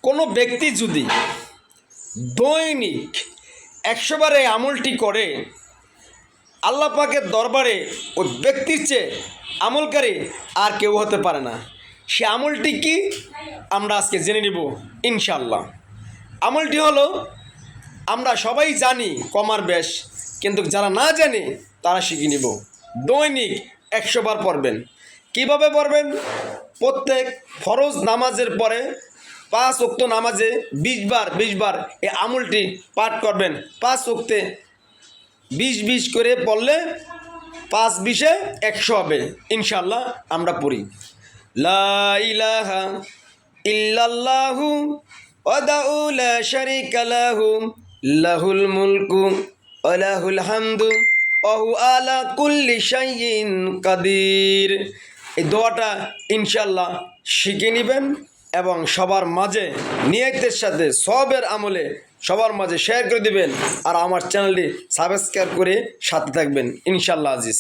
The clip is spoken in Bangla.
কোনো ব্যক্তি যদি দৈনিক 100 বার এই আমলটি করে, আল্লাহ পাকের দরবারে ওই ব্যক্তির চেয়ে আমলকারী আর কেউ হতে পারে না। সে আমলটি কি আমরা আজকে জেনে নিব ইনশাআল্লাহ। আমলটি হলো, আমরা সবাই জানি কমার বেশ, কিন্তু যারা না জানে তারা শিখে নিব। দৈনিক 100 বার পড়বেন। কিভাবে পড়বেন? প্রত্যেক ফরজ নামাজের পরে 5 ওয়াক্ত নামাজে 20 বার এই আমলটি পাঠ করবেন। 5 ওয়াক্তে 20 করে পড়লে 5 20 100 হবে ইনশাআল্লাহ। আমরা পড়ি লা ইলাহা ইল্লাল্লাহু ওয়াহদাহু লা শারীকা লাহু লাহুল মুলকু ওয়া লাহুল হামদু ওয়া হুয়া আলা কুল্লি শাইইন কাদির। এই দোয়াটা ইনশাআল্লাহ শিখে নেবেন এবং সবার মাঝে নিয়তের সাথে সবের আমলে সবার মাঝে শেয়ার করে দিবেন। আর আমার চ্যানেলটি সাবস্ক্রাইব করে সাথে থাকবেন ইনশাআল্লাহ আজিজ।